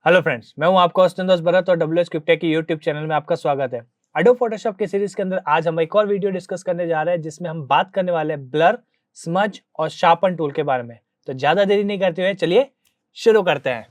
Hello friends, मैं हूं आपका होस्ट दोस्त भरत और डब्ल्यू एच क्रिप्टेक की यूट्यूब चैनल में आपका स्वागत है। एडोब फोटोशॉप की सीरीज के अंदर आज हम एक और वीडियो डिस्कस करने जा रहे हैं जिसमें हम बात करने वाले हैं ब्लर, स्मज और शार्पन टूल के बारे में। तो ज्यादा देरी नहीं करते हुए चलिए शुरू करते हैं।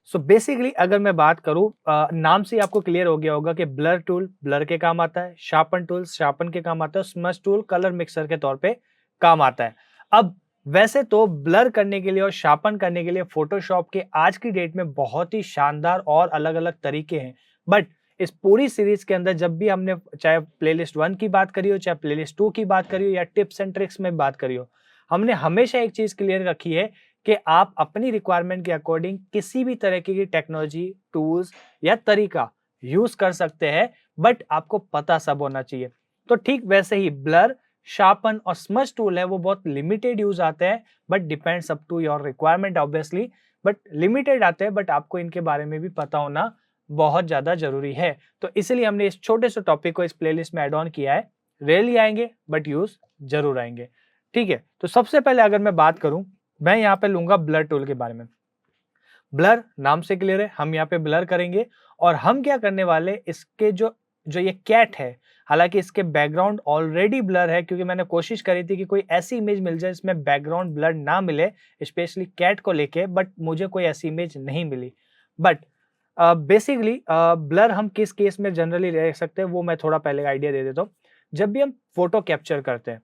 सो बेसिकली अगर मैं बात करूं, नाम से ही आपको क्लियर हो गया होगा कि ब्लर टूल ब्लर के काम आता है, शार्पन टूल शार्पन के काम आता है, स्मज टूल कलर मिक्सर के तौर पे काम आता है। अब वैसे तो ब्लर करने के लिए और शार्पन करने के लिए फोटोशॉप के आज की डेट में बहुत ही शानदार और अलग अलग तरीके हैं, बट इस पूरी सीरीज के अंदर जब भी हमने चाहे प्लेलिस्ट 1 की बात करी हो, चाहे प्लेलिस्ट 2 की बात करी हो या टिप्स एंड ट्रिक्स में बात करी हो, हमने हमेशा एक चीज क्लियर रखी है कि आप अपनी रिक्वायरमेंट के अकॉर्डिंग किसी भी तरह की टेक्नोलॉजी, टूल्स या तरीका यूज कर सकते हैं, बट आपको पता सब होना चाहिए। तो ठीक वैसे ही ब्लर, शार्पन और स्मज टूल है वो बहुत लिमिटेड यूज आते हैं, but depends up to your requirement obviously, but limited आते हैं, बट आपको इनके बारे में भी पता होना बहुत ज्यादा जरूरी है। तो इसलिए हमने इस छोटे से टॉपिक को इस प्लेलिस्ट में ऐड ऑन किया है। रेयरली आएंगे बट यूज जरूर आएंगे। ठीक है, तो सबसे पहले अगर मैं बात करूं, मैं यहाँ पे लूंगा ब्लर टूल के बारे में। ब्लर नाम से क्लियर है, हम यहाँ पे ब्लर करेंगे और हम क्या करने वाले, इसके जो जो ये कैट है, हालांकि इसके बैकग्राउंड ऑलरेडी ब्लर है क्योंकि मैंने कोशिश करी थी कि कोई ऐसी इमेज मिल जाए जिसमें बैकग्राउंड ब्लर ना मिले, स्पेशली कैट को लेके, बट मुझे कोई ऐसी इमेज नहीं मिली। बट बेसिकली ब्लर हम किस केस में जनरली रह सकते हैं वो मैं थोड़ा पहले आइडिया दे देता हूँ। जब भी हम फोटो कैप्चर करते हैं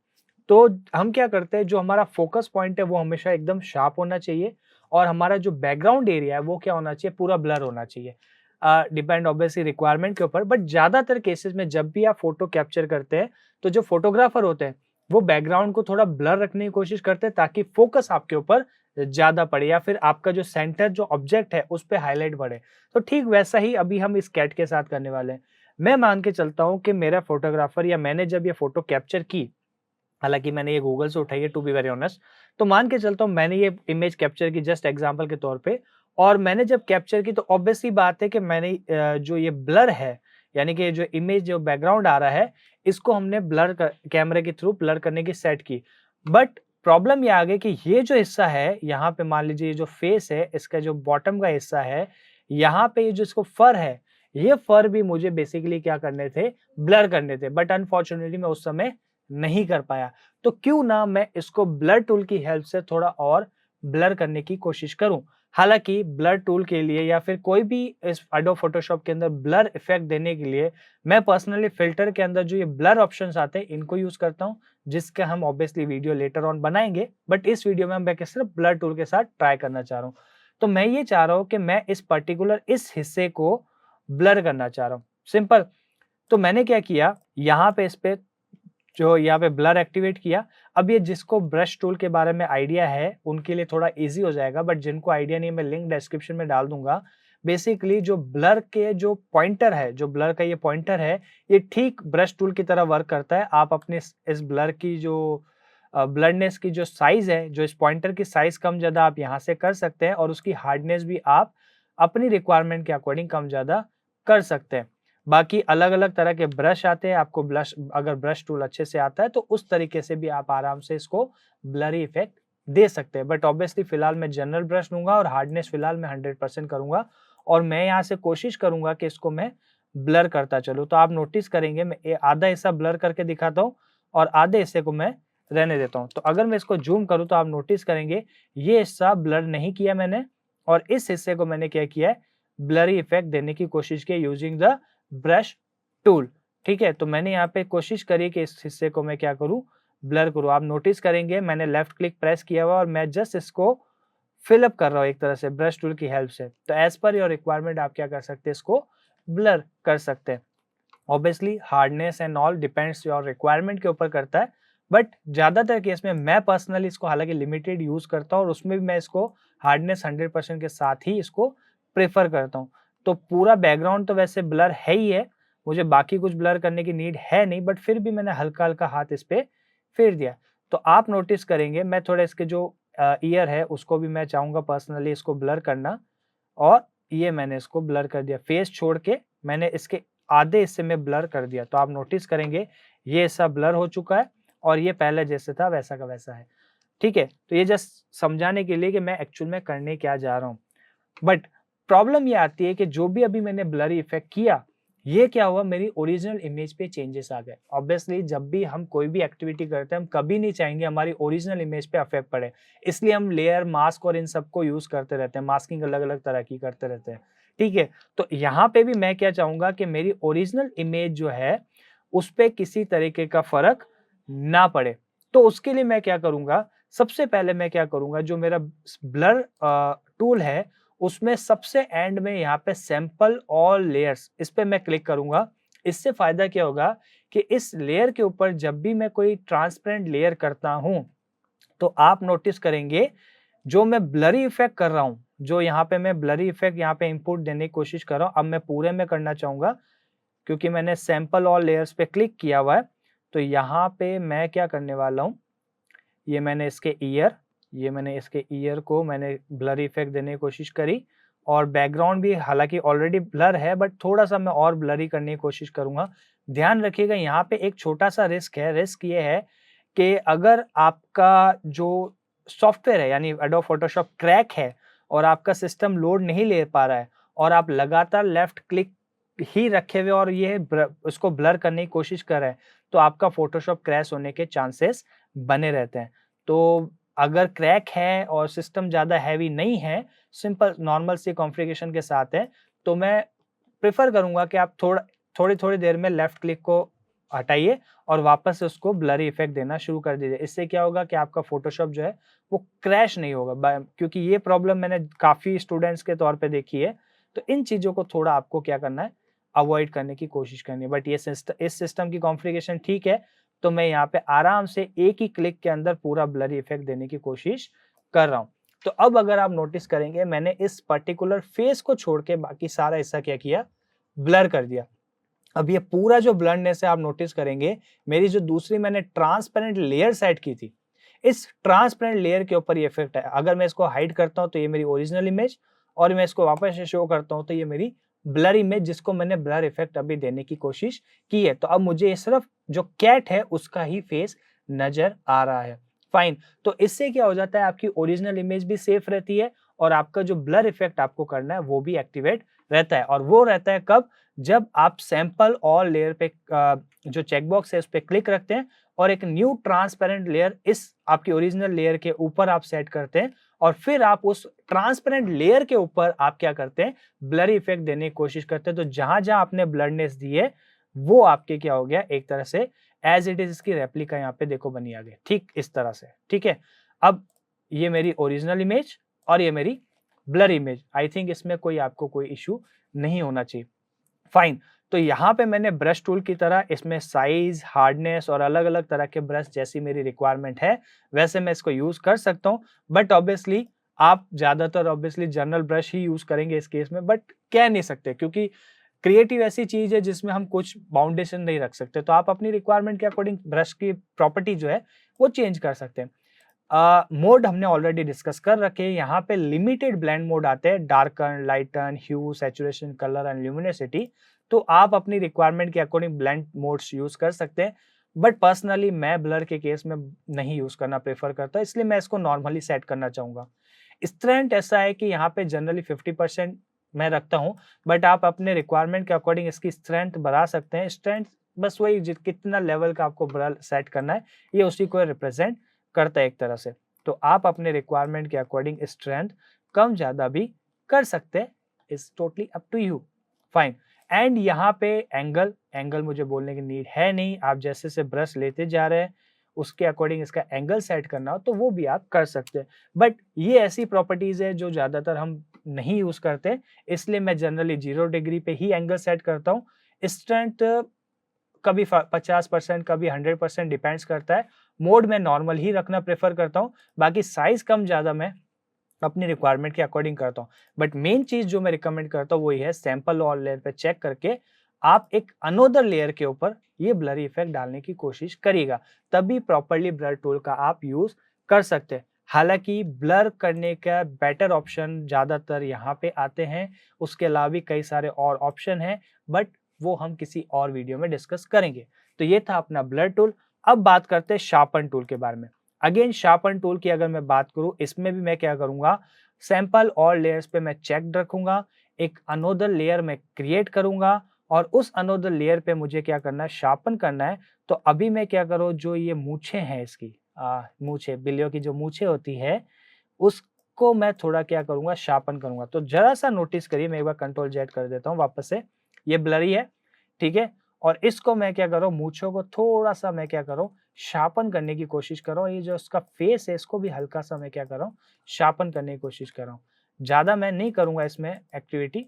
तो हम क्या करते हैं, जो हमारा फोकस पॉइंट है वो हमेशा एकदम शार्प होना चाहिए और हमारा जो बैकग्राउंड एरिया है वो क्या होना चाहिए, पूरा ब्लर होना चाहिए। डिपेंड ऑब्वियसली रिक्वायरमेंट के ऊपर, बट ज्यादातर केसेस में जब भी आप फोटो कैप्चर करते हैं तो जो फोटोग्राफर होते हैं वो बैकग्राउंड को थोड़ा ब्लर रखने की कोशिश करते हैं ताकि फोकस आपके ऊपर ज्यादा पड़े या फिर आपका जो सेंटर जो ऑब्जेक्ट है उस पर हाईलाइट बढ़े। तो ठीक वैसा ही अभी हम इस कैट के साथ करने वाले हैं। मैं मान के चलता हूँ कि मेरा फोटोग्राफर या मैंने जब ये फोटो कैप्चर की, हालांकि मैंने ये गूगल से उठाई है टू बी वेरी ऑनेस्ट, तो मान के चलता हूँ मैंने ये इमेज कैप्चर की जस्ट एग्जांपल के तौर पे, और मैंने जब कैप्चर की तो ऑब्वियसली बात है कि मैंने जो ये ब्लर है, यानी कि जो इमेज जो बैकग्राउंड आ रहा है, इसको हमने ब्लर कैमरे के थ्रू ब्लर करने की सेट की। बट प्रॉब्लम ये आ गई कि ये जो हिस्सा है यहाँ पे, मान लीजिए ये जो फेस है, इसका जो बॉटम का हिस्सा है, यहाँ पे ये जो इसको फर है, ये फर भी मुझे बेसिकली क्या करने थे, ब्लर करने थे, बट अनफॉर्चुनेटली मैं उस समय नहीं कर पाया। तो क्यों ना मैं इसको ब्लर टूल की हेल्प से थोड़ा और ब्लर करने की कोशिश करूं। हालांकि ब्लर टूल के लिए या फिर कोई भी इस एडोब फोटोशॉप के अंदर ब्लर इफेक्ट देने के लिए मैं पर्सनली फिल्टर के अंदर जो ये ब्लर ऑप्शंस आते हैं इनको यूज करता हूं, जिसका हम ऑब्वियसली वीडियो लेटर ऑन बनाएंगे, बट इस वीडियो में मैं सिर्फ ब्लर टूल के साथ ट्राई करना चाह रहा हूं। तो मैं ये चाह रहा हूं कि मैं इस पर्टिकुलर इस हिस्से को ब्लर करना चाह रहा हूं, सिंपल। तो मैंने क्या किया, यहाँ पे इस पे जो यहाँ पे ब्लर एक्टिवेट किया। अब ये जिसको ब्रश टूल के बारे में आइडिया है उनके लिए थोड़ा इजी हो जाएगा, बट जिनको आइडिया नहीं, मैं लिंक डिस्क्रिप्शन में डाल दूंगा। बेसिकली जो ब्लर के जो पॉइंटर है, जो ब्लर का ये पॉइंटर है, ये ठीक ब्रश टूल की तरह वर्क करता है। आप अपने इस ब्लर की जो ब्लरनेस की जो साइज है, जो इस पॉइंटर की साइज कम ज्यादा आप यहाँ से कर सकते हैं और उसकी हार्डनेस भी आप अपनी रिक्वायरमेंट के अकॉर्डिंग कम ज्यादा कर सकते हैं। बाकी अलग अलग तरह के ब्रश आते हैं, आपको ब्रश अगर ब्रश टूल अच्छे से आता है तो उस तरीके से भी आप आराम से इसको ब्लरी इफेक्ट दे सकते हैं। बट ऑब्वियसली फिलहाल मैं जनरल ब्रश लूंगा और हार्डनेस फिलहाल मैं 100% करूंगा और मैं यहाँ से कोशिश करूंगा कि इसको मैं ब्लर करता चलूँ। तो आप नोटिस करेंगे मैं आधा हिस्सा ब्लर करके दिखाता हूँ और आधे हिस्से को मैं रहने देता हूँ। तो अगर मैं इसको जूम करूँ तो आप नोटिस करेंगे ये हिस्सा ब्लर नहीं किया मैंने और इस हिस्से को मैंने क्या किया है, ब्लरी इफेक्ट देने की कोशिश की यूजिंग द ब्रश टूल। ठीक है, तो मैंने यहाँ पे कोशिश करी कि इस हिस्से को मैं क्या करूँ, ब्लर करूँ। आप नोटिस करेंगे मैंने लेफ्ट क्लिक प्रेस किया हुआ और मैं जस्ट इसको फिल अप कर रहा हूँ एक तरह से ब्रश टूल की हेल्प से। तो एज पर योर रिक्वायरमेंट आप क्या कर सकते हैं, इसको ब्लर कर सकते हैं। Obviously hardness and all depends your requirement के ऊपर करता है, बट ज्यादातर केस में मैं पर्सनली इसको हालांकि लिमिटेड यूज करता हूँ और उसमें भी मैं इसको हार्डनेस 100% के साथ ही इसको प्रेफर करता हूँ। तो पूरा बैकग्राउंड तो वैसे ब्लर है ही है, मुझे बाकी कुछ ब्लर करने की नीड है नहीं, बट फिर भी मैंने हल्का हल्का हाथ इस पे फेर दिया। तो आप नोटिस करेंगे मैं थोड़ा इसके जो ईयर है उसको भी मैं चाहूंगा पर्सनली इसको ब्लर करना, और ये मैंने इसको ब्लर कर दिया। फेस छोड़ के मैंने इसके आधे हिस्से में ब्लर कर दिया। तो आप नोटिस करेंगे ये हिस्सा ब्लर हो चुका है और ये पहले जैसे था वैसा का वैसा है। ठीक है? तो ये जस्ट समझाने के लिए कि मैं एक्चुअल में करने क्या जा रहा हूँ। बट प्रॉब्लम ये आती है कि जो भी अभी मैंने ब्लरी इफ़ेक्ट किया, ये क्या हुआ, मेरी ओरिजिनल इमेज पे चेंजेस आ गए। ऑब्वियसली जब भी हम कोई भी एक्टिविटी करते हैं, हम कभी नहीं चाहेंगे हमारी ओरिजिनल इमेज पे इफ़ेक्ट पड़े। इसलिए हम लेयर, मास्क और इन सबको यूज़ करते रहते हैं, मास्किंग अलग-अलग तरह की करते रहते हैं। ठीक है? तो यहाँ पे भी मैं क्या चाहूँगा कि मेरी ओरिजिनल इमेज जो है, उसपे किसी तरीके का फ़र्क ना पड़े। तो उसके लिए मैं क्या करूँगा, सबसे पहले मैं क्या करूँगा, जो मेरा ब्लर टूल है, उसमें सबसे एंड में यहाँ पे सैंपल ऑल लेयर्स, इस पे मैं क्लिक करूँगा। इससे फ़ायदा क्या होगा कि इस लेयर के ऊपर जब भी मैं कोई ट्रांसपेरेंट लेयर करता हूँ, तो आप नोटिस करेंगे जो मैं ब्लरी इफ़ेक्ट कर रहा हूँ, जो यहाँ पे मैं ब्लरी इफ़ेक्ट यहाँ पे इनपुट देने की कोशिश कर रहा हूँ, अब मैं पूरे में करना चाहूँगा क्योंकि मैंने सैंपल ऑल लेयर्स पे क्लिक किया हुआ है। तो यहाँ पे मैं क्या करने वाला हूँ, ये मैंने इसके ईयर, ये मैंने इसके ईयर को मैंने ब्लर इफ़ेक्ट देने की कोशिश करी और बैकग्राउंड भी हालाँकि ऑलरेडी ब्लर है बट थोड़ा-सा मैं और ब्लरी करने की कोशिश करूँगा। ध्यान रखिएगा यहाँ पे एक छोटा-सा रिस्क है, रिस्क ये है कि अगर आपका जो सॉफ्टवेयर है यानी एडोब फ़ोटोशॉप क्रैक है और आपका सिस्टम लोड नहीं ले पा रहा है और आप लगातार लेफ्ट क्लिक ही रखे हुए और ये उसको ब्लर करने की कोशिश कर रहे हैं, तो आपका फ़ोटोशॉप क्रैश होने के चांसेस बने रहते हैं। तो अगर क्रैक है और सिस्टम ज़्यादा हैवी नहीं है, सिंपल नॉर्मल सी कॉन्फ़िगरेशन के साथ है, तो मैं प्रेफ़र करूँगा कि आप थोड़ी-थोड़ी देर में लेफ्ट क्लिक को हटाइए और वापस से उसको ब्लरी इफ़ेक्ट देना शुरू कर दीजिए। इससे क्या होगा कि आपका फ़ोटोशॉप जो है, वो क्रैश नहीं होगा क्योंकि ये प्रॉब्लम मैंने काफ़ी स्टूडेंट्स के तौर पे देखी है। तो इन चीज़ों को थोड़ा आपको क्या करना है, अवॉइड करने की कोशिश करनी है। बट ये इस सिस्टम की कॉन्फ़िगरेशन ठीक है, तो मैं यहाँ पे आराम से एक ही क्लिक के अंदर पूरा ब्लरी इफ़ेक्ट देने की कोशिश कर रहा हूँ। तो अब अगर आप नोटिस करेंगे मैंने इस पर्टिकुलर फेस को छोड़ के बाकी सारा हिस्सा क्या किया, ब्लर कर दिया। अब ये पूरा जो ब्लरनेस है आप नोटिस करेंगे, मेरी जो दूसरी मैंने ट्रांसपेरेंट लेयर सेट की थी, इस ट्रांसपेरेंट लेयर के ऊपर ये इफ़ेक्ट है। अगर मैं इसको हाइड करता हूँ तो ये मेरी ओरिजिनल इमेज और मैं इसको वापस से शो करता हूँ तो ये मेरी ब्लर इमेज जिसको मैंने ब्लर इफ़ेक्ट अभी देने की कोशिश की है। तो अब मुझे ये सिर्फ जो कैट है उसका ही फेस नज़र आ रहा है। फाइन, तो इससे क्या हो जाता है आपकी ओरिजिनल इमेज भी सेफ रहती है और आपका जो ब्लर इफ़ेक्ट आपको करना है वो भी एक्टिवेट रहता है और वो रहता है कब? जब आप सैंपल ऑल लेयर पे जो चेकबॉक्स है उस पे क्लिक रखते हैं और एक न्यू ट्रांसपेरेंट लेयर इस आपकी ओरिजिनल लेयर के ऊपर आप सेट करते हैं और फिर आप उस ट्रांसपेरेंट लेयर के ऊपर आप क्या करते हैं, ब्लरी इफेक्ट देने की कोशिश करते हैं। तो जहां-जहां आपने ब्लरनेस दी है, वो आपके क्या हो गया, एक तरह से एज़ इट इज़ इसकी रेप्लिका यहाँ पे देखो बनी आ गई। ठीक इस तरह से, ठीक है? अब ये मेरी ओरिजिनल इमेज और ये मेरी ब्लर इमेज। आई थिंक इसमें कोई आपको कोई इश्यू नहीं होना चाहिए। फाइन, तो यहाँ पे मैंने ब्रश टूल की तरह इसमें साइज़, हार्डनेस और अलग-अलग तरह के ब्रश जैसी मेरी रिक्वायरमेंट है, वैसे मैं इसको यूज़ कर सकता हूँ। बट ऑब्वियसली आप ज़्यादातर ऑब्वियसली जनरल ब्रश ही यूज़ करेंगे इस केस में, बट कह नहीं सकते क्योंकि क्रिएटिव ऐसी चीज़ है जिसमें हम कुछ बाउंडेशन नहीं रख सकते। तो आप अपनी रिक्वायरमेंट के अकॉर्डिंग ब्रश की प्रॉपर्टी जो है, वो चेंज कर सकते हैं। मोड हमने ऑलरेडी डिस्कस कर रखे हैं। यहाँ पे लिमिटेड ब्लेंड मोड आते हैं, darken, lighten, hue, saturation, colour and luminosity. तो आप अपनी रिक्वायरमेंट के अकॉर्डिंग ब्लेंड मोड्स यूज़ कर सकते हैं। बट पर्सनली मैं ब्लर के केस में नहीं यूज़ करना प्रेफ़र करता, इसलिए मैं इसको नॉर्मली सेट करना चाहूँगा। स्ट्रेंथ ऐसा है कि यहाँ पे जनरली 50% मैं रखता हूँ, बट आप अपने रिक्वायरमेंट के अकॉर्डिंग इसकी स्ट्रेंथ बढ़ा सकते हैं। स्ट्रेंथ बस वही कितना लेवल का आपको ब्लर सेट करना है, ये उसी को रिप्रेज़ेंट करता है एक तरह से। तो आप अपने रिक्वायरमेंट के अकॉर्डिंग स्ट्रेंथ कम ज़्यादा भी कर सकते हैं, it's totally up to you, fine. And यहाँ पे एंगल मुझे बोलने की नीड है नहीं, आप जैसे ब्रश लेते जा रहे हैं, उसके अकॉर्डिंग इसका एंगल सेट करना हो तो वो भी आप कर सकते हैं। बट ये ऐसी प्रॉपर्टीज़ है जो ज़्यादातर हम नहीं यूज़ करते, इसलिए मैं जनरली 0 डिग्री पे ही एंगल सेट करता हूँ। स्ट्रेंथ कभी 50%, कभी 100% डिपेंड्स करता है। मोड मैं नॉर्मल ही रखना प्रेफ़र करता हूँ, बाकी साइज़ कम-ज़्यादा मैं अपनी रिक्वायरमेंट के अकॉर्डिंग करता हूँ। बट मेन चीज़ जो मैं रिकमेंड करता हूँ, वही है सैंपल और लेयर पे चेक करके आप एक अनदर लेयर के ऊपर ये ब्लरी इफ़ेक्ट डालने की कोशिश करिएगा, तभी प्रॉपर्ली ब्लर टूल का आप यूज़ कर सकते हैं। हालाँकि ब्लर करने का बेटर ऑप्शन ज़्यादातर यहाँ पे आते हैं, उसके अलावा भी कई सारे और ऑप्शन हैं, बट वो हम किसी और वीडियो में डिस्कस करेंगे। तो ये था अपना ब्लर टूल। अब बात करते हैं शार्पन टूल के बारे में। अगेन शार्पन टूल की अगर मैं बात करूं, इसमें भी मैं क्या करूंगा, सैंपल और लेयर्स पे मैं चेक रखूंगा, एक अनोदर लेयर मैं क्रिएट करूंगा और उस अनोदर लेयर पे मुझे क्या करना है, शार्पन करना है। तो अभी मैं क्या करूँ, जो ये मूछें हैं इसकी मूछें, बिल्लियों की जो मूछें होती है, उसको मैं थोड़ा क्या करूँगा, शार्पन करूँगा। तो ज़रा-सा नोटिस करिए, मैं एक बार कंट्रोल ज़ेड कर देता हूँ वापस से। ये ब्लरी है, ठीक है? और इसको मैं क्या कर रहा हूँ, मूँछों को थोड़ा-सा मैं क्या कर रहा हूँ, शार्पन करने की कोशिश कर रहा हूँ। ये जो इसका फेस है, इसको भी हल्का-सा मैं क्या कर रहा हूँ, शार्पन करने की कोशिश कर रहा हूँ। ज़्यादा मैं नहीं करूँगा इसमें एक्टिविटी,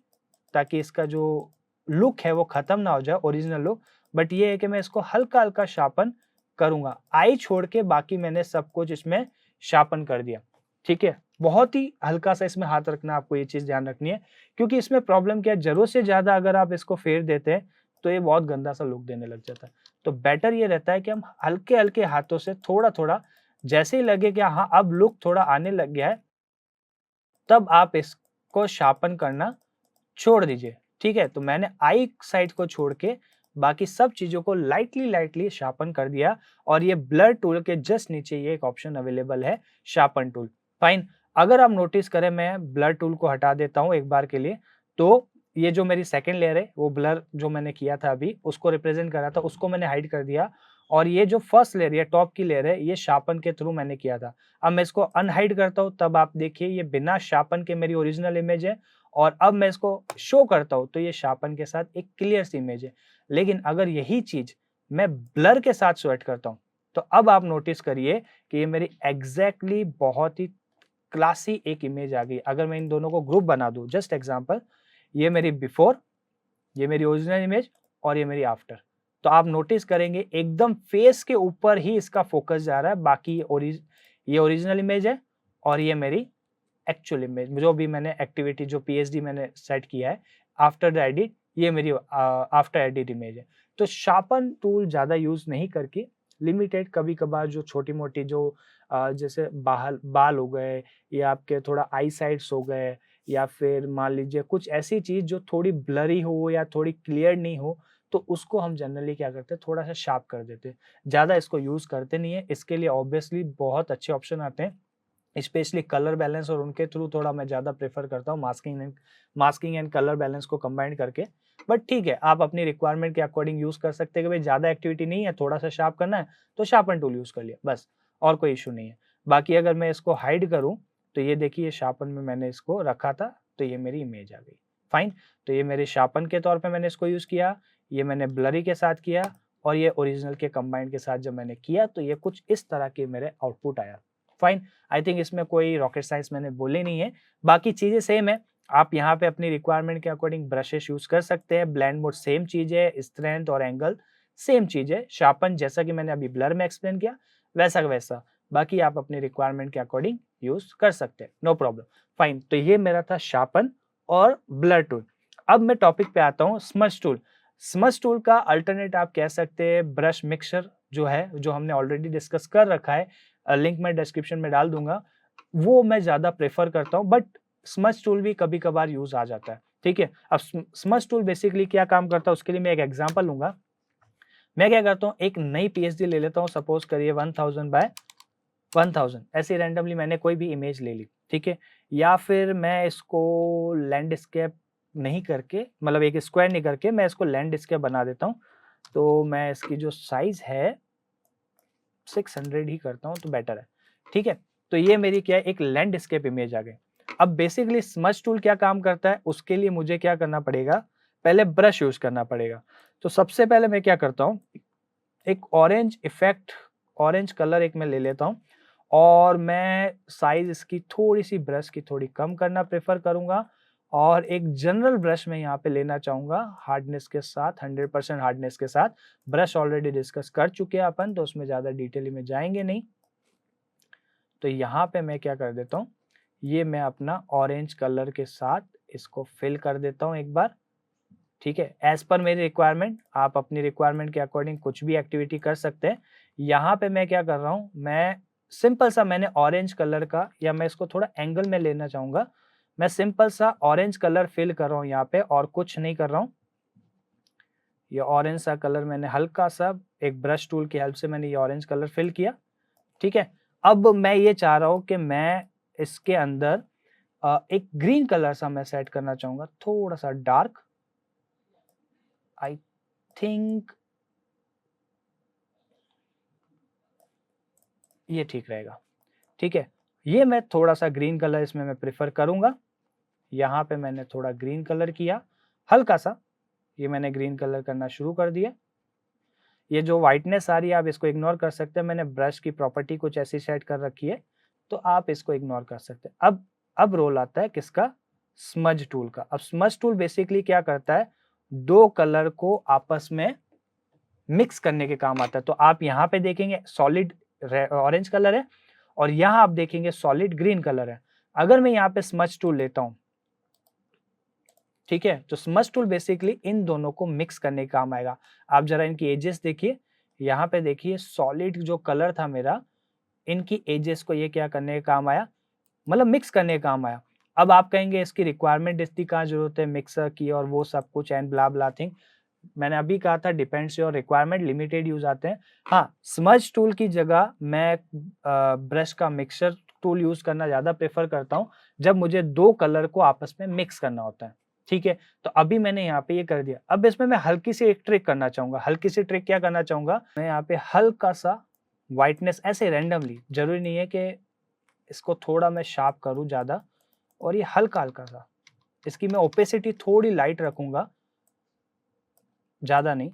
ताकि इसका जो लुक है वो खत्म ना हो जाए, ओरिजिनल लुक। बट ये है कि मैं इसको हल्का-हल्का शार्पन करूँगा। आई छोड़ के बाकी मैंने सब कुछ इसमें शार्पन कर दिया, ठीक है? बहुत ही हल्का-सा इसमें हाथ रखना है, आपको ये चीज़ ध्यान रखनी है, क्योंकि इसमें प्रॉब्लम क्या है, ज़रूरत से ज़्यादा अगर आप इसको फेर देते हैं, तो ये बहुत गंदा-सा लुक देने लग जाता है। तो बेटर ये रहता है कि हम हल्के-हल्के हाथों से थोड़ा-थोड़ा, जैसे ही लगे कि हाँ, अब लुक थोड़ा आने लग गया है, तब आप इसको शार्पन करना छोड़ दीजिए, ठीक है? तो मैंने आई साइड को छोड़ के बाकी सब चीज़ों को लाइटली शार्पन कर दिया और ये ब्लर टूल के जस्ट नीचे ये एक ऑप्शन अवेलेबल है, शार्पन टूल, फाइन। अगर आप नोटिस करें, मैं ब्लर टूल को हटा देता हूँ एक बार के लिए, तो ये जो मेरी सेकंड लेयर है, वो ब्लर जो मैंने किया था अभी, उसको रिप्रेजेंट कर रहा था, उसको मैंने हाइड कर दिया और ये जो फर्स्ट लेयर है, टॉप की लेयर है, ये शार्पन के थ्रू मैंने किया था। अब मैं इसको अनहाइड करता हूँ, तब आप देखिए ये बिना शार्पन के मेरी ओरिजिनल इमेज है और अब मैं इसको शो करता हूँ, तो ये शार्पन के साथ एक क्लियर सी इमेज है। लेकिन अगर यही चीज़ मैं ब्लर के साथ स्वेट करता हूँ, तो अब आप नोटिस करिए कि ये मेरी एग्ज़ैक्टली बहुत ही क्लासी एक इमेज आ गई। अगर मैं इन दोनों को ग्रुप बना दूँ, जस्ट एग्ज़ाम्पल, ये मेरी बिफोर, ये मेरी ओरिजिनल इमेज और ये मेरी आफ्टर। तो आप नोटिस करेंगे एकदम फेस के ऊपर ही इसका फ़ोकस जा रहा है, बाकी ये ओरिजिनल इमेज है और ये मेरी एक्चुअल इमेज, जो भी मैंने एक्टिविटी, जो पीएचडी मैंने सेट किया है आफ्टर द एडिट, ये मेरी आफ्टर एडिट इमेज है। तो शार्पन टूल ज़्यादा यूज़ नहीं करके, लिमिटेड कभी-कभार जो छोटी-मोटी जो जैसे बाल बाल हो गए या आपके थोड़ा आई साइड्स हो गए या फिर मान लीजिए कुछ ऐसी चीज़ जो थोड़ी ब्लरी हो या थोड़ी क्लियर नहीं हो, तो उसको हम जनरली क्या करते हैं, थोड़ा-सा शार्प कर देते हैं। ज़्यादा इसको यूज़ करते नहीं है, इसके लिए ऑब्वियसली बहुत अच्छे ऑप्शन आते हैं। स्पेशली कलर बैलेंस और उनके थ्रू थोड़ा मैं ज़्यादा प्रेफ़र करता हूँ मास्किंग एंड कलर बैलेंस को कंबाइन करके। बट ठीक है, आप अपनी रिक्वायरमेंट के अकॉर्डिंग यूज़ कर सकते हैं कि भाई ज़्यादा एक्टिविटी नहीं है, थोड़ा-सा शार्प करना है, तो शार्पन टूल यूज़ कर लिया, बस और कोई इश्यू नहीं है। बाकी अगर मैं इसको हाइड करूँ, तो ये देखिए शार्पन में मैंने इसको रखा था, तो ये मेरी इमेज आ गई, फाइन। तो ये मेरे शार्पन के तौर पे मैंने इसको यूज़ किया, ये मैंने ब्लरी के साथ किया और ये ओरिजिनल के कंबाइंड के साथ जब मैंने किया, तो ये कुछ इस तरह के मेरे आउटपुट आया, फाइन। आई थिंक इसमें कोई रॉकेट साइंस मैंने बोली नहीं है। बाकी चीज़ें सेम है। आप यहाँ पे अपनी रिक्वायरमेंट के अकॉर्डिंग ब्रशेस यूज़ कर सकते हैं। ब्लेंड मोड सेम चीज़ है, स्ट्रेंथ और एंगल सेम चीज़ है। शार्पन जैसा कि मैंने अभी ब्लर में एक्सप्लेन किया, वैसा का वैसा। बाकी आप अपनी रिक्वायरमेंट के अकॉर्डिंग यूज़ कर सकते हैं, नो प्रॉब्लम। फाइन, तो ये मेरा था शार्पन और ब्लर टूल। अब मैं टॉपिक पे आता हूँ, स्मज टूल। स्मज टूल का अल्टरनेट आप कह सकते हैं ब्रश मिक्सर जो है, जो हमने ऑलरेडी डिस्कस कर रखा है, लिंक मैं डिस्क्रिप्शन में डाल दूँगा, वो मैं ज़्यादा प्रेफ़र करता हूँ, बट स्मज टूल भी कभी-कभार यूज़ आ जाता है, ठीक है? अब स्मज टूल बेसिकली क्या काम करता है, उसके लिए मैं एक एग्ज़ाम्पल लूँगा। मैं क्या करता हूँ, एक नई पीएचडी ले लेता हूँ, सपोज़ करिए 1000 बाय 1000, ऐसे रैंडमली मैंने कोई भी इमेज ले ली, ठीक है? या फिर मैं इसको लैंडस्केप नहीं करके, मतलब एक स्क्वायर नहीं करके, मैं इसको लैंडस्केप बना देता हूँ। तो मैं इसकी जो साइज़ है 600 ही करता हूँ तो बेटर है, ठीक है? तो ये मेरी क्या है, एक लैंडस्केप इमेज आ गई। अब बेसिकली स्मज टूल क्या काम करता है, उसके लिए मुझे क्या करना पड़ेगा, पहले ब्रश यूज़ करना पड़ेगा। तो सबसे पहले मैं क्या करता हूँ, एक ऑरेंज इफ़ेक्ट, ऑरेंज कलर एक मैं ले लेता हूँ और मैं साइज़ इसकी थोड़ी-सी ब्रश की थोड़ी कम करना प्रेफ़र करूँगा और एक जनरल ब्रश मैं यहाँ पे लेना चाहूँगा हार्डनेस के साथ, 100% हार्डनेस के साथ। ब्रश ऑलरेडी डिस्कस कर चुके हैं अपन, तो उसमें ज़्यादा डिटेल में जाएँगे नहीं। तो यहाँ पे मैं क्या कर देता हूँ, ये मैं अपना ऑरेंज कलर के साथ इसको फ़िल कर देता हूँ एक बार, ठीक है? एज़ पर मेरी रिक्वायरमेंट, आप अपनी रिक्वायरमेंट के अकॉर्डिंग कुछ भी एक्टिविटी कर सकते हैं। यहाँ पे मैं क्या कर रहा हूँ, मैं सिंपल सा मैंने ऑरेंज कलर का, या मैं इसको थोड़ा एंगल में लेना चाहूँगा। मैं सिंपल सा ऑरेंज कलर फ़िल कर रहा हूँ यहाँ पे और कुछ नहीं कर रहा हूँ। ये ऑरेंज सा कलर मैंने हल्का-सा एक ब्रश टूल की हेल्प से मैंने ये ऑरेंज कलर फ़िल किया, ठीक है? अब मैं ये चाह रहा हूँ कि मैं इसके अंदर एक ग्रीन कलर सा मैं सेट करना चाहूंगा, थोड़ा सा डार्क। आई थिंक ये ठीक रहेगा। ठीक है, ये मैं थोड़ा सा ग्रीन कलर इसमें मैं प्रेफर करूंगा। यहाँ पे मैंने थोड़ा ग्रीन कलर किया, हल्का सा, ये मैंने ग्रीन कलर करना शुरू कर दिया। ये जो व्हाइटनेस आ रही है आप इसको इग्नोर कर सकते हैं, मैंने ब्रश की प्रॉपर्टी कुछ ऐसी सेट कर रखी है, तो आप इसको इग्नोर कर सकते हैं। अब रोल आता है किसका, स्मज टूल का। अब स्मज टूल बेसिकली क्या करता है, दो कलर को आपस में मिक्स करने के काम आता है। तो आप यहाँ पे देखेंगे सॉलिड ऑरेंज कलर है और यहाँ आप देखेंगे सॉलिड ग्रीन कलर है। अगर मैं यहाँ पे स्मज टूल लेता हूं, ठीक है, तो स्मज टूल बेसिकली इन दोनों को मिक्स करने का काम आएगा। आप जरा इनकी एजेस देखिए, यहाँ पे देखिए सॉलिड जो कलर था मेरा, इनकी एजेस को ये क्या करने का काम आया, मतलब मिक्स करने का काम आया। अब आप कहेंगे इसकी रिक्वायरमेंट इतनी कहाँ जरूरत है मिक्सर की और वो सब कुछ एंड ब्ला ब्ला थिंग। मैंने अभी कहा था depends your requirement, limited use आते हैं। हाँ, स्मज टूल की जगह मैं ब्रश का मिक्सर टूल यूज करना ज्यादा प्रेफर करता हूँ जब मुझे दो कलर को आपस में मिक्स करना होता है। ठीक है, तो अभी मैंने यहाँ पे ये कर दिया। अब इसमें मैं हल्की सी एक ट्रिक करना चाहूंगा। हल्की सी ट्रिक क्या करना चाहूंगा, मैं यहाँ पे हल्का सा व्हाइटनेस ऐसे रैंडमली, जरूरी नहीं है कि इसको थोड़ा मैं शार्प करूँ ज्यादा, और ये हल्का हल्का सा, इसकी मैं ओपेसिटी थोड़ी लाइट रखूंगा, ज्यादा नहीं।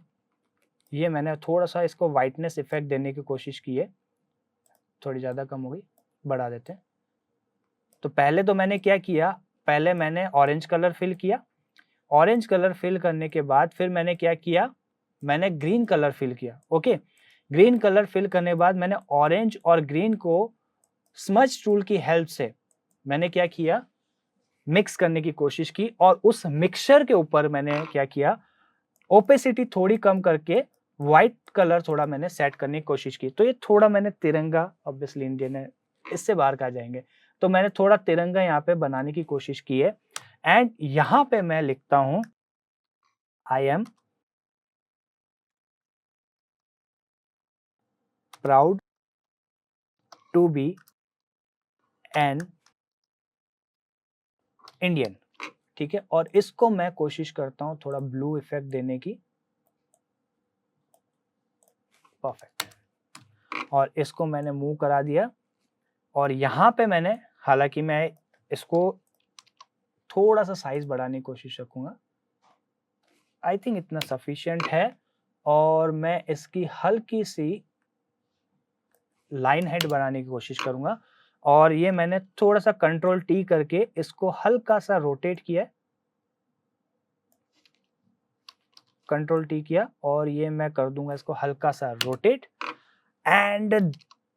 ये मैंने थोड़ा सा इसको व्हाइटनेस इफेक्ट देने की कोशिश की है, थोड़ी ज्यादा कम हो गई, बढ़ा देते हैं। तो पहले तो मैंने क्या किया, पहले मैंने ऑरेंज कलर फिल किया, ऑरेंज कलर फिल करने के बाद फिर मैंने क्या किया, मैंने ग्रीन कलर फिल किया। ओके, ग्रीन कलर फिल करने के बाद मैंने ऑरेंज और ग्रीन को स्मज टूल की हेल्प से मैंने क्या किया, मिक्स करने की कोशिश की, और उस मिक्सचर के ऊपर मैंने क्या किया, ओपेसिटी थोड़ी कम करके व्हाइट कलर थोड़ा मैंने सेट करने की कोशिश की। तो ये थोड़ा मैंने तिरंगा, ऑब्वियसली इंडियन है, इससे बाहर कहा जाएंगे, तो मैंने थोड़ा तिरंगा यहाँ पे बनाने की कोशिश की है। एंड यहाँ पे मैं लिखता हूं, I am proud to be an Indian. ठीक है, और इसको मैं कोशिश करता हूं थोड़ा ब्लू इफेक्ट देने की, परफेक्ट, और इसको मैंने मूव करा दिया। और यहाँ पे मैंने, हालांकि मैं इसको थोड़ा सा साइज बढ़ाने की कोशिश रखूंगा, आई थिंक इतना सफिशिएंट है। और मैं इसकी हल्की सी लाइन हेड बनाने की कोशिश करूंगा, और ये मैंने थोड़ा सा कंट्रोल टी करके इसको हल्का सा रोटेट किया, कंट्रोल टी किया, और ये मैं कर दूंगा इसको हल्का सा rotate, and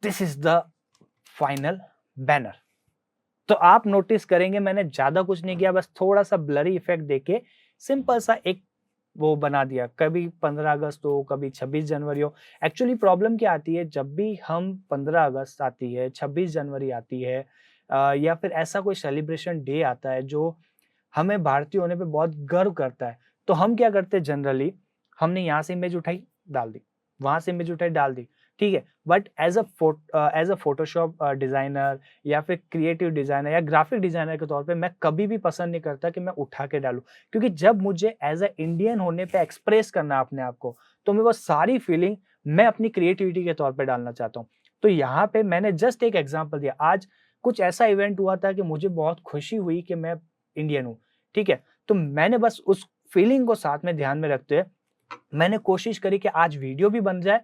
this is the final banner. तो आप नोटिस करेंगे मैंने ज्यादा कुछ नहीं किया, बस थोड़ा सा ब्लरी इफेक्ट देके सिंपल सा एक वो बना दिया। कभी 15 अगस्त हो, कभी 26 जनवरी हो। एक्चुअली प्रॉब्लम क्या आती है, जब भी हम 15 अगस्त आती है, 26 जनवरी आती है, या फिर ऐसा कोई सेलिब्रेशन डे आता है जो हमें भारतीय होने पे बहुत गर्व करता है, तो हम क्या करते हैं जनरली, हमने यहाँ से इमेज उठाई डाल दी, वहां से इमेज उठाई डाल दी, ठीक है। But as a Photoshop designer या फिर क्रिएटिव डिजाइनर या ग्राफिक डिजाइनर के तौर पे मैं कभी भी पसंद नहीं करता कि मैं उठा के डालूं, क्योंकि जब मुझे एज अ इंडियन होने पे एक्सप्रेस करना अपने आप को, तो मैं वो सारी फीलिंग मैं अपनी क्रिएटिविटी के तौर पे डालना चाहता हूँ। तो यहाँ पे मैंने जस्ट एक एग्जाम्पल दिया। आज कुछ ऐसा इवेंट हुआ था कि मुझे बहुत खुशी हुई कि मैं इंडियन हूँ, ठीक है। तो मैंने बस उस फीलिंग को साथ में ध्यान में रखते हुए मैंने कोशिश करी कि आज वीडियो भी बन जाए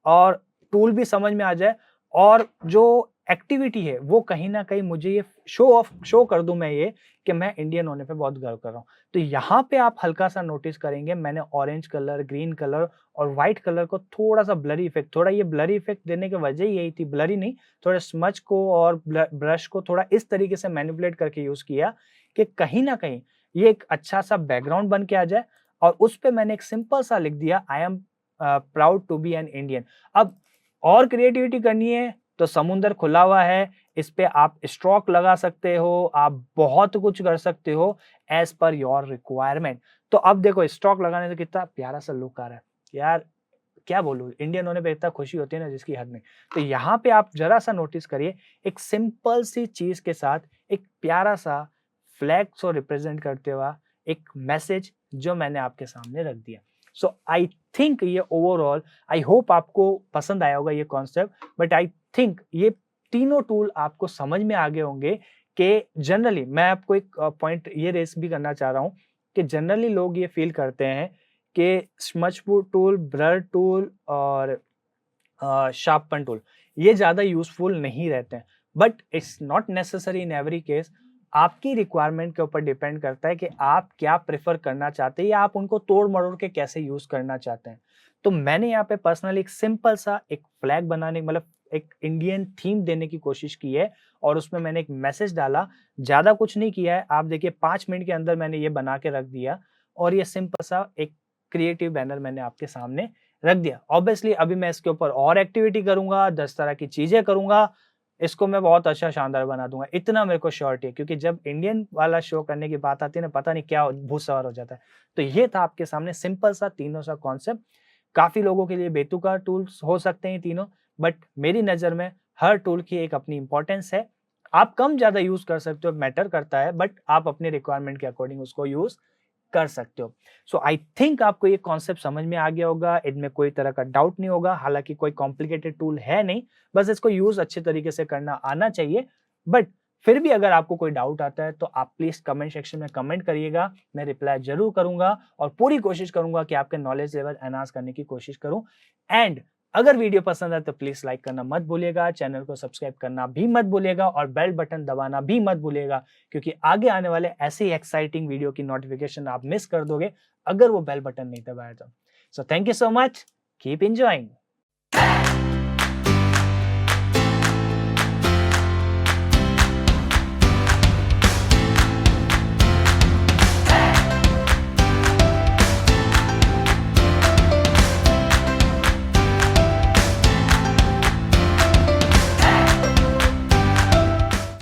और टूल भी समझ में आ जाए, और जो एक्टिविटी है वो कहीं ना कहीं मुझे ये शो कर दूं मैं ये कि मैं इंडियन होने पे बहुत गर्व कर रहा हूँ। तो यहाँ पे आप हल्का सा नोटिस करेंगे मैंने ऑरेंज कलर, ग्रीन कलर और व्हाइट कलर को थोड़ा सा ब्लरी इफेक्ट, थोड़ा ये ब्लरी इफेक्ट देने की वजह यही थी, ब्लरी नहीं, थोड़ा स्मच को और ब्रश को थोड़ा इस तरीके से मैनिपुलेट करके यूज किया कि कहीं ना कहीं ये एक अच्छा सा बैकग्राउंड बन के आ जाए। और उस पे मैंने एक सिंपल सा लिख दिया, I am proud to be an Indian. अब और क्रिएटिविटी करनी है तो समुंदर खुला हुआ है, इस पे आप स्ट्रोक लगा सकते हो, आप बहुत कुछ कर सकते हो एज पर योर रिक्वायरमेंट। तो अब देखो स्ट्रोक लगाने से कितना प्यारा सा लुक आ रहा है यार, क्या बोलूँ, इंडियन होने पे इतना खुशी होती है ना जिसकी हद नहीं। तो यहाँ पे आप ज़रा-सा नोटिस करिए, एक सिंपल सी चीज़ के साथ एक प्यारा-सा फ्लैग को रिप्रेज़ेंट करते हुआ एक मैसेज जो मैंने आपके सामने रख दिया। सो आई थिंक ये ओवरऑल आई होप आपको पसंद आया होगा ये कॉन्सेप्ट, बट आई थिंक ये तीनों टूल आपको समझ में आ गए होंगे कि जनरली मैं आपको एक पॉइंट ये रेज़ भी करना चाह रहा हूँ कि जनरली लोग ये फ़ील करते हैं कि स्मज टूल, ब्लर टूल और शार्पन टूल ये ज़्यादा यूज़फुल नहीं रहते हैं। But it's not necessary in every case. आपकी रिक्वायरमेंट के ऊपर डिपेंड करता है कि आप क्या प्रेफ़र करना चाहते हैं या आप उनको तोड़-मरोड़ के कैसे यूज़ करना चाहते हैं। तो मैंने यहाँ पे पर्सनली एक सिंपल सा एक फ्लैग बनाने मतलब एक इंडियन थीम देने की कोशिश की है और उसमें मैंने एक मैसेज डाला। ज़्यादा कुछ नहीं किया है। आप देखिए 5 मिनट के अंदर मैंने ये बना के रख दिया और ये सिंपल सा एक क्रिएटिव बैनर मैंने आपके सामने रख दिया। ऑब्वियसली अभी मैं इसके ऊपर और एक्टिविटी करूँगा, 10 तरह की चीज़ें करूँगा, इसको मैं बहुत अच्छा शानदार बना दूँगा, इतना मेरे को श्योरिटी है क्योंकि जब इंडियन वाला शो करने की बात आती है ना, पता नहीं क्या भूत सवार हो जाता है। तो ये था आपके सामने सिंपल सा तीनों सा कॉन्सेप्ट। काफ़ी लोगों के लिए बेतुका टूल्स हो सकते हैं ये तीनों, बट मेरी नज़र में हर टूल की एक अपनी इम्पोर्टेंस है। आप कम ज़्यादा यूज़ कर सकते हो, मैटर करता है, बट आप अपने रिक्वायरमेंट के अकॉर्डिंग उसको यूज़ कर सकते हो। सो आई थिंक आपको ये कॉन्सेप्ट समझ में आ गया होगा, इनमें कोई तरह का डाउट नहीं होगा, हालाँकि कोई कॉम्प्लिकेटेड टूल है नहीं, बस इसको यूज़ अच्छे तरीके से करना आना चाहिए। बट फिर भी अगर आपको कोई डाउट आता है तो आप प्लीज़ कमेंट सेक्शन में कमेंट करिएगा, मैं रिप्लाई ज़रूर करूँगा और पूरी कोशिश करूँगा कि आपके नॉलेज लेवल एनहांस करने की कोशिश करूँ। एंड अगर वीडियो पसंद आए तो प्लीज़ लाइक करना मत भूलिएगा, चैनल को सब्सक्राइब करना भी मत भूलिएगा और बेल बटन दबाना भी मत भूलिएगा क्योंकि आगे आने वाले ऐसे ही एक्साइटिंग वीडियो की नोटिफिकेशन आप मिस कर दोगे अगर वो बेल बटन नहीं दबाया तो। So thank you so much, keep enjoying.